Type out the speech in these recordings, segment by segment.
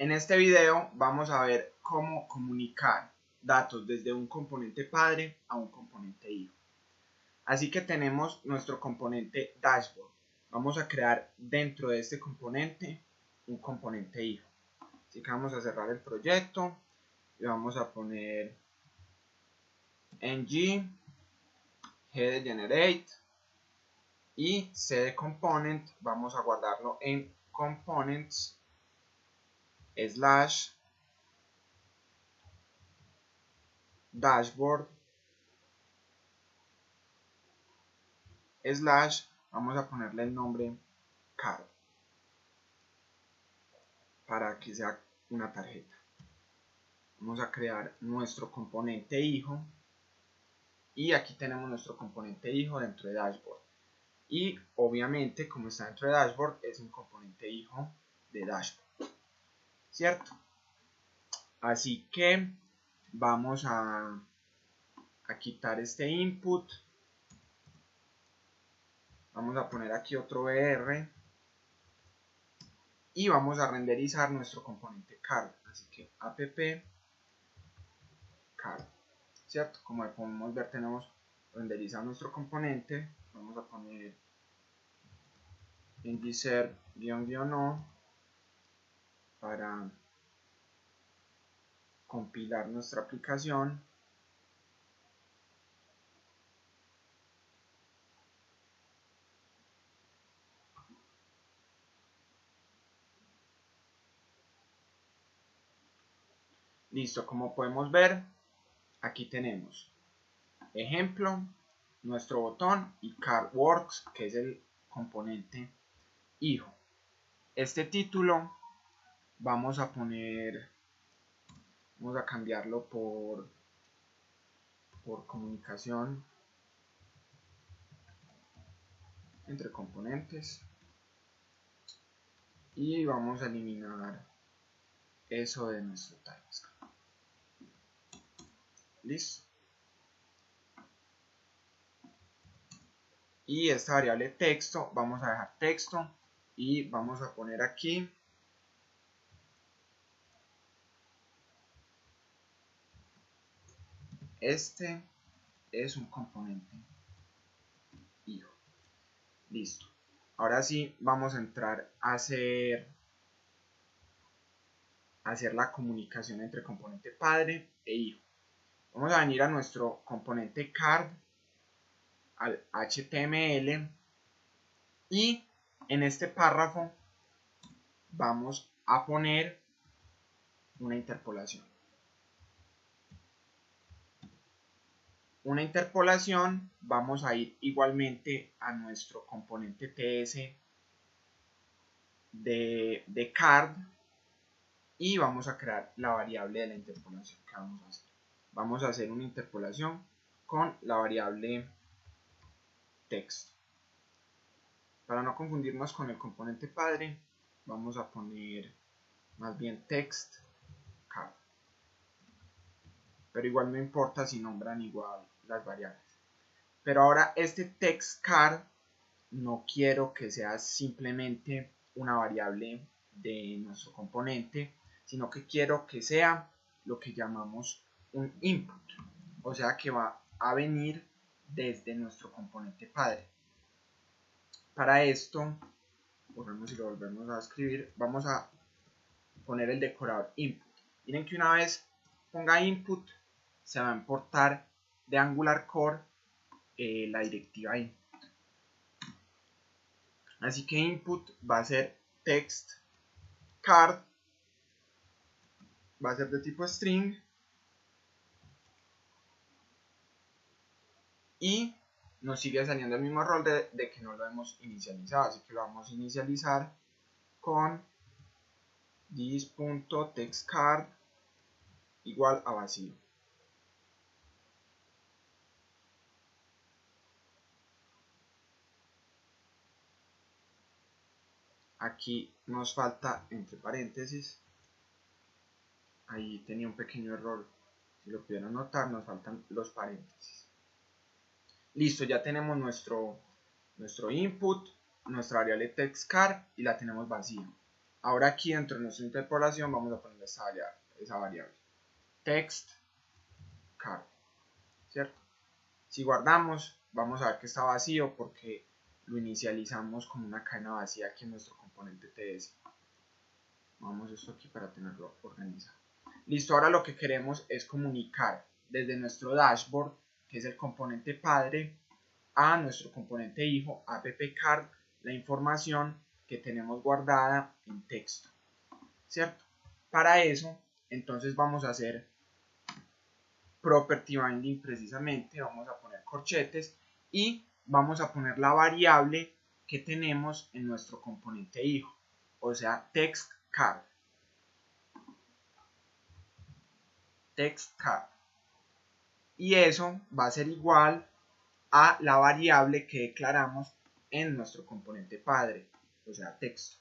En este video vamos a ver cómo comunicar datos desde un componente padre a un componente hijo. Así que tenemos nuestro componente dashboard. Vamos a crear dentro de este componente un componente hijo. Así que vamos a cerrar el proyecto y vamos a poner ng g de generate y c de component. Vamos a guardarlo en components / dashboard / vamos a ponerle el nombre card para que sea una tarjeta. Vamos a crear nuestro componente hijo y aquí tenemos nuestro componente hijo dentro de dashboard y obviamente como está dentro de dashboard es un componente hijo de dashboard, ¿cierto? Así que vamos a quitar este input, vamos a poner aquí otro BR y vamos a renderizar nuestro componente card, así que app card, ¿cierto? Como podemos ver tenemos renderizado nuestro componente, vamos a poner ngser --o para compilar nuestra aplicación. Listo, como podemos ver, aquí tenemos ejemplo, nuestro botón y CardWorks, que es el componente hijo. Este título vamos a cambiarlo por comunicación entre componentes y vamos a eliminar eso de nuestro TypeScript. Listo. Y esta variable texto vamos a dejar texto y vamos a poner aquí este es un componente hijo. Listo. Ahora sí vamos a entrar a hacer la comunicación entre componente padre e hijo. Vamos a venir a nuestro componente card, al HTML y en este párrafo vamos a poner una interpolación. Vamos a ir igualmente a nuestro componente TS de card y vamos a crear la variable de la interpolación que vamos a hacer. Vamos a hacer una interpolación con la variable text. Para no confundirnos con el componente padre, vamos a poner más bien text card. Pero igual no importa si nombran igual las variables. Pero ahora este text card no quiero que sea simplemente una variable de nuestro componente, sino que quiero que sea lo que llamamos un input, o sea que va a venir desde nuestro componente padre. Para esto, volvemos y lo volvemos a escribir, vamos a poner el decorador input. Miren que una vez ponga input, se va a importar de Angular Core la directiva input. Así que input va a ser text card, va a ser de tipo string y nos sigue saliendo el mismo error de que no lo hemos inicializado, así que lo vamos a inicializar con this.textCard igual a vacío. Aquí nos falta entre paréntesis, ahí tenía un pequeño error, si lo pudieran notar, nos faltan los paréntesis. Listo, ya tenemos nuestro input, nuestra variable textCard y la tenemos vacía. Ahora aquí dentro de nuestra interpolación vamos a poner esa variable text card, ¿cierto? Si guardamos, vamos a ver que está vacío porque lo inicializamos como una cadena vacía aquí en nuestro componente TS. Vamos esto aquí para tenerlo organizado. Listo, ahora lo que queremos es comunicar desde nuestro dashboard, que es el componente padre, a nuestro componente hijo, appcard, la información que tenemos guardada en texto, ¿cierto? Para eso, entonces vamos a hacer property binding precisamente, vamos a poner corchetes y vamos a poner la variable que tenemos en nuestro componente hijo, o sea, textCard. Y eso va a ser igual a la variable que declaramos en nuestro componente padre, o sea, texto.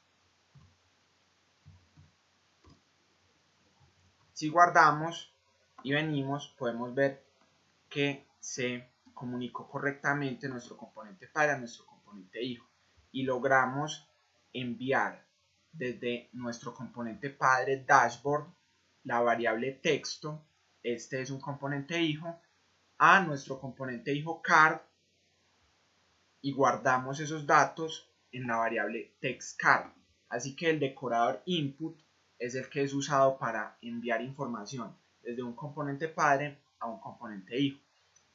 Si guardamos y venimos, podemos ver que se comunicó correctamente nuestro componente padre a nuestro componente hijo y logramos enviar desde nuestro componente padre dashboard la variable texto, este es un componente hijo, a nuestro componente hijo card y guardamos esos datos en la variable textCard. Así que el decorador input es el que es usado para enviar información desde un componente padre a un componente hijo.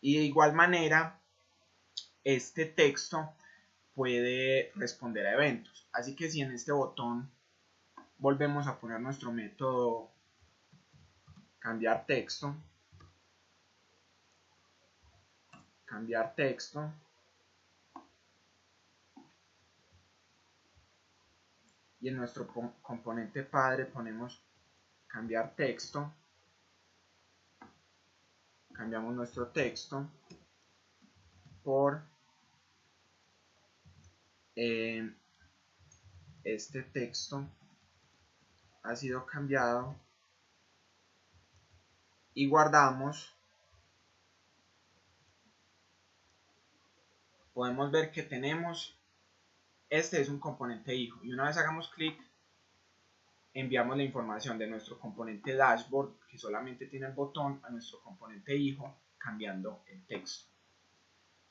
Y de igual manera, este texto puede responder a eventos. Así que si en este botón volvemos a poner nuestro método cambiar texto, y en nuestro componente padre ponemos cambiar texto, cambiamos nuestro texto por este texto ha sido cambiado y guardamos, podemos ver que tenemos, este es un componente hijo y una vez hagamos clic enviamos la información de nuestro componente dashboard que solamente tiene el botón a nuestro componente hijo cambiando el texto.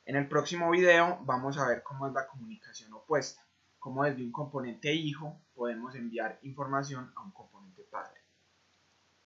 En el próximo video vamos a ver cómo es la comunicación opuesta, cómo desde un componente hijo podemos enviar información a un componente padre.